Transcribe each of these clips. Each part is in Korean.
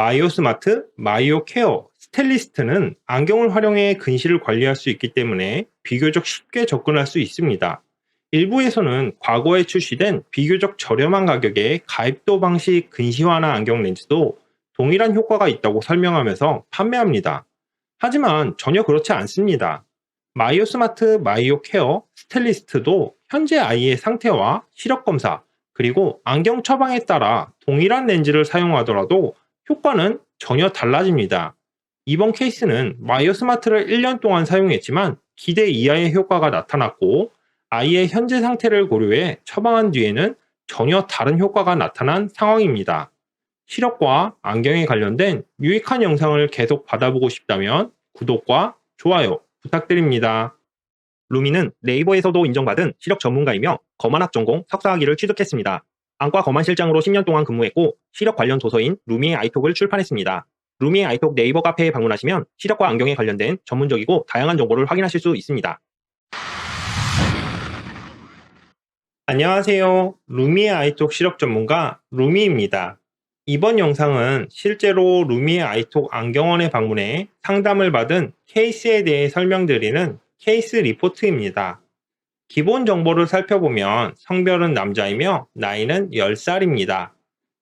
마이오 스마트, 마이오 케어, 스텔리스트는 안경을 활용해 근시를 관리할 수 있기 때문에 비교적 쉽게 접근할 수 있습니다. 일부에서는 과거에 출시된 비교적 저렴한 가격의 가입도 방식 근시 완화 안경 렌즈도 동일한 효과가 있다고 설명하면서 판매합니다. 하지만 전혀 그렇지 않습니다. 마이오 스마트, 마이오 케어, 스텔리스트도 현재 아이의 상태와 시력 검사, 그리고 안경 처방에 따라 동일한 렌즈를 사용하더라도 효과는 전혀 달라집니다. 이번 케이스는 마이오 스마트를 1년 동안 사용했지만 기대 이하의 효과가 나타났고, 아이의 현재 상태를 고려해 처방한 뒤에는 전혀 다른 효과가 나타난 상황입니다. 시력과 안경에 관련된 유익한 영상을 계속 받아보고 싶다면 구독과 좋아요 부탁드립니다. 루미는 네이버에서도 인정받은 시력 전문가이며 검안학 전공 석사학위를 취득했습니다. 안과 검안실장으로 10년 동안 근무했고 시력 관련 도서인 루미의 아이톡을 출판했습니다. 루미의 아이톡 네이버 카페에 방문하시면 시력과 안경에 관련된 전문적이고 다양한 정보를 확인하실 수 있습니다. 안녕하세요. 루미의 아이톡 시력 전문가 루미입니다. 이번 영상은 실제로 루미의 아이톡 안경원에 방문해 상담을 받은 케이스에 대해 설명드리는 케이스 리포트입니다. 기본 정보를 살펴보면 성별은 남자이며 나이는 10살입니다.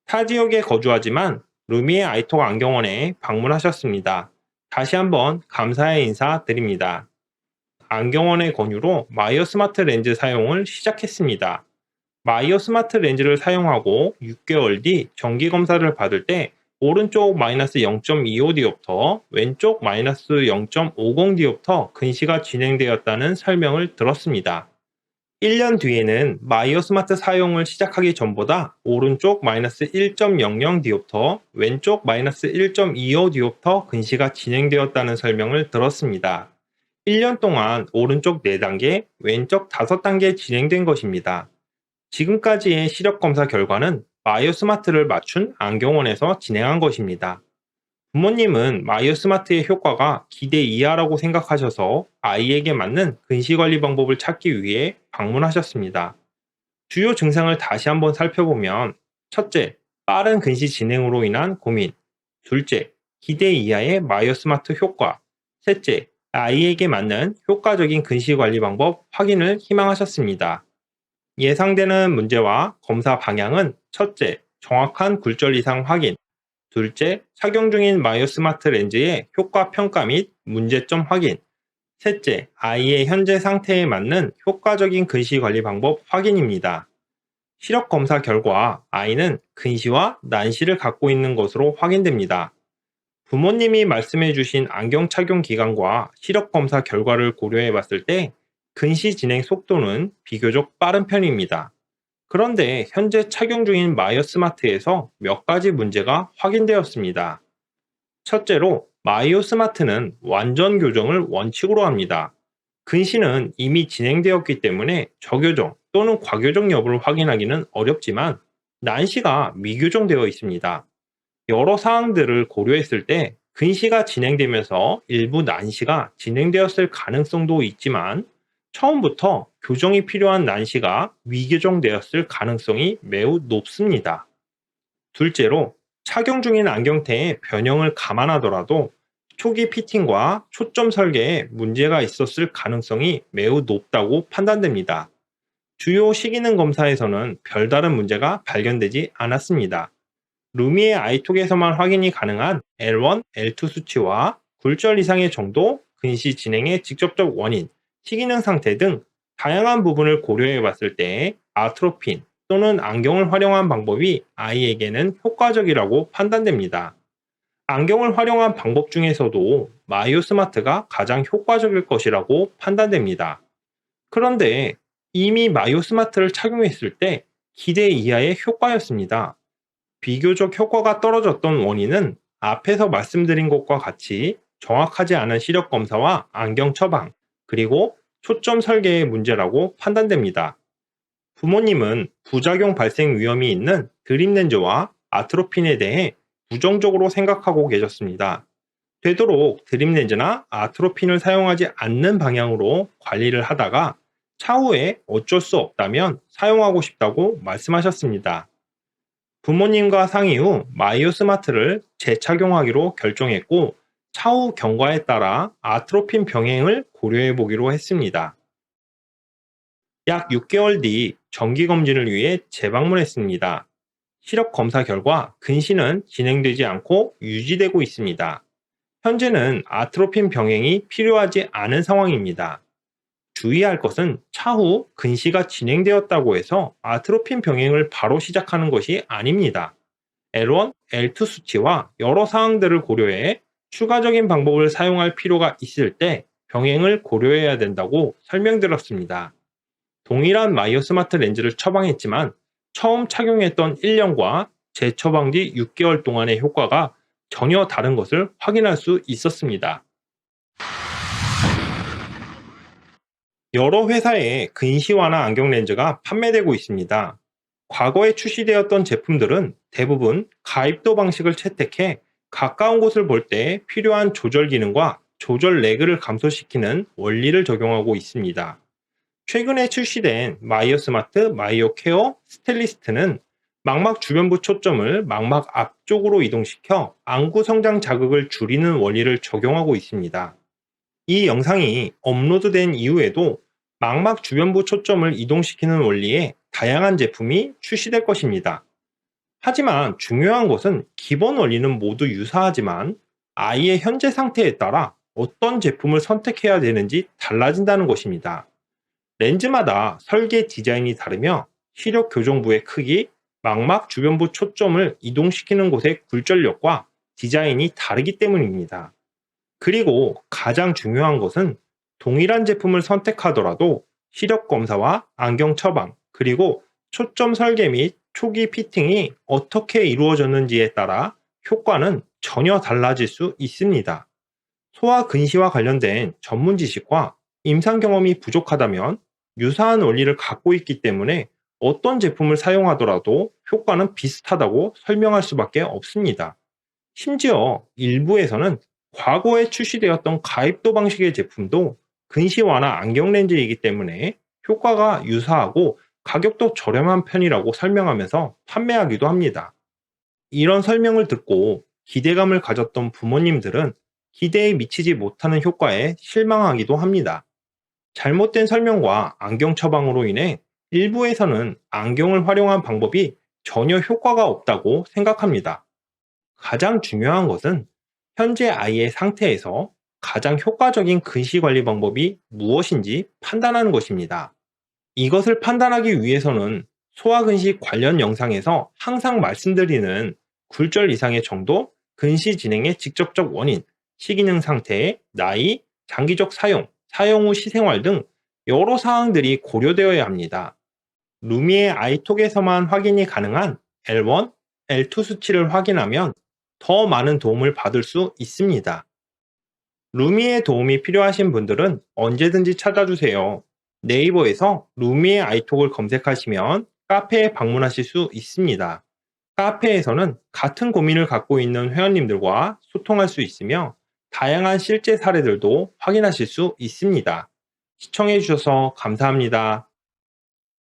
타 지역에 거주하지만 루미의 아이톡 안경원에 방문하셨습니다. 다시 한번 감사의 인사 드립니다. 안경원의 권유로 마이오 스마트 렌즈 사용을 시작했습니다. 마이오 스마트 렌즈를 사용하고 6개월 뒤 정기 검사를 받을 때 오른쪽 마이너스 0.25디옵터, 왼쪽 마이너스 0.50디옵터 근시가 진행되었다는 설명을 들었습니다. 1년 뒤에는 마이오 스마트 사용을 시작하기 전보다 오른쪽 마이너스 1.00디옵터, 왼쪽 마이너스 1.25디옵터 근시가 진행되었다는 설명을 들었습니다. 1년 동안 오른쪽 4단계, 왼쪽 5단계 진행된 것입니다. 지금까지의 시력 검사 결과는 마이오 스마트를 맞춘 안경원에서 진행한 것입니다. 부모님은 마이오 스마트의 효과가 기대 이하라고 생각하셔서 아이에게 맞는 근시 관리 방법을 찾기 위해 방문하셨습니다. 주요 증상을 다시 한번 살펴보면, 첫째, 빠른 근시 진행으로 인한 고민. 둘째, 기대 이하의 마이오 스마트 효과. 셋째, 아이에게 맞는 효과적인 근시 관리 방법 확인을 희망하셨습니다. 예상되는 문제와 검사 방향은 첫째, 정확한 굴절 이상 확인. 둘째, 착용 중인 마이오 스마트 렌즈의 효과 평가 및 문제점 확인. 셋째, 아이의 현재 상태에 맞는 효과적인 근시 관리 방법 확인입니다. 시력 검사 결과 아이는 근시와 난시를 갖고 있는 것으로 확인됩니다. 부모님이 말씀해 주신 안경 착용 기간과 시력 검사 결과를 고려해 봤을 때 근시 진행 속도는 비교적 빠른 편입니다. 그런데 현재 착용 중인 마이오 스마트에서 몇 가지 문제가 확인되었습니다. 첫째로 마이오 스마트는 완전 교정을 원칙으로 합니다. 근시는 이미 진행되었기 때문에 저교정 또는 과교정 여부를 확인하기는 어렵지만 난시가 미교정되어 있습니다. 여러 사항들을 고려했을 때 근시가 진행되면서 일부 난시가 진행되었을 가능성도 있지만 처음부터 교정이 필요한 난시가 미교정되었을 가능성이 매우 높습니다. 둘째로 착용 중인 안경테의 변형을 감안하더라도 초기 피팅과 초점 설계에 문제가 있었을 가능성이 매우 높다고 판단됩니다. 주요 시기능 검사에서는 별다른 문제가 발견되지 않았습니다. 루미의 아이톡에서만 확인이 가능한 L1, L2 수치와 굴절 이상의 정도, 근시 진행의 직접적 원인, 시기능 상태 등 다양한 부분을 고려해 봤을 때 아트로핀 또는 안경을 활용한 방법이 아이에게는 효과적이라고 판단됩니다. 안경을 활용한 방법 중에서도 마이오 스마트가 가장 효과적일 것이라고 판단됩니다. 그런데 이미 마이오 스마트를 착용했을 때 기대 이하의 효과였습니다. 비교적 효과가 떨어졌던 원인은 앞에서 말씀드린 것과 같이 정확하지 않은 시력 검사와 안경 처방, 그리고 초점 설계의 문제라고 판단됩니다. 부모님은 부작용 발생 위험이 있는 드림 렌즈와 아트로핀에 대해 부정적으로 생각하고 계셨습니다. 되도록 드림 렌즈나 아트로핀을 사용하지 않는 방향으로 관리를 하다가 차후에 어쩔 수 없다면 사용하고 싶다고 말씀하셨습니다. 부모님과 상의 후 마이오 스마트를 재착용하기로 결정했고, 차후 경과에 따라 아트로핀 병행을 고려해 보기로 했습니다. 약 6개월 뒤 정기검진을 위해 재방문했습니다. 시력 검사 결과 근시는 진행되지 않고 유지되고 있습니다. 현재는 아트로핀 병행이 필요하지 않은 상황입니다. 주의할 것은 차후 근시가 진행되었다고 해서 아트로핀 병행을 바로 시작하는 것이 아닙니다. L1, L2 수치와 여러 사항들을 고려해 추가적인 방법을 사용할 필요가 있을 때 병행을 고려해야 된다고 설명드렸습니다. 동일한 마이오 스마트 렌즈를 처방했지만 처음 착용했던 1년과 재처방 뒤 6개월 동안의 효과가 전혀 다른 것을 확인할 수 있었습니다. 여러 회사의 근시 완화 안경 렌즈가 판매되고 있습니다. 과거에 출시되었던 제품들은 대부분 가입도 방식을 채택해 가까운 곳을 볼 때 필요한 조절 기능과 조절 레그를 감소시키는 원리를 적용하고 있습니다. 최근에 출시된 마이오 스마트 마이오 케어 스텔리스트는 망막 주변부 초점을 망막 앞쪽으로 이동시켜 안구 성장 자극을 줄이는 원리를 적용하고 있습니다. 이 영상이 업로드된 이후에도 망막 주변부 초점을 이동시키는 원리의 다양한 제품이 출시될 것입니다. 하지만 중요한 것은 기본 원리는 모두 유사하지만 아이의 현재 상태에 따라 어떤 제품을 선택해야 되는지 달라진다는 것입니다. 렌즈마다 설계 디자인이 다르며 시력 교정부의 크기, 망막 주변부 초점을 이동시키는 곳의 굴절력과 디자인이 다르기 때문입니다. 그리고 가장 중요한 것은 동일한 제품을 선택하더라도 시력 검사와 안경 처방, 그리고 초점 설계 및 초기 피팅이 어떻게 이루어졌는지에 따라 효과는 전혀 달라질 수 있습니다. 소아 근시와 관련된 전문 지식과 임상 경험이 부족하다면 유사한 원리를 갖고 있기 때문에 어떤 제품을 사용하더라도 효과는 비슷하다고 설명할 수밖에 없습니다. 심지어 일부에서는 과거에 출시되었던 가입도 방식의 제품도 근시 완화 안경 렌즈이기 때문에 효과가 유사하고 가격도 저렴한 편이라고 설명하면서 판매하기도 합니다. 이런 설명을 듣고 기대감을 가졌던 부모님들은 기대에 미치지 못하는 효과에 실망하기도 합니다. 잘못된 설명과 안경 처방으로 인해 일부에서는 안경을 활용한 방법이 전혀 효과가 없다고 생각합니다. 가장 중요한 것은 현재 아이의 상태에서 가장 효과적인 근시 관리 방법이 무엇인지 판단하는 것입니다. 이것을 판단하기 위해서는 소아근시 관련 영상에서 항상 말씀드리는 굴절 이상의 정도, 근시 진행의 직접적 원인, 시기능 상태, 나이, 장기적 사용, 사용 후 시생활 등 여러 사항들이 고려되어야 합니다. 루미의 아이톡에서만 확인이 가능한 L1, L2 수치를 확인하면 더 많은 도움을 받을 수 있습니다. 루미의 도움이 필요하신 분들은 언제든지 찾아주세요. 네이버에서 루미의 아이톡을 검색하시면 카페에 방문하실 수 있습니다. 카페에서는 같은 고민을 갖고 있는 회원님들과 소통할 수 있으며 다양한 실제 사례들도 확인하실 수 있습니다. 시청해주셔서 감사합니다.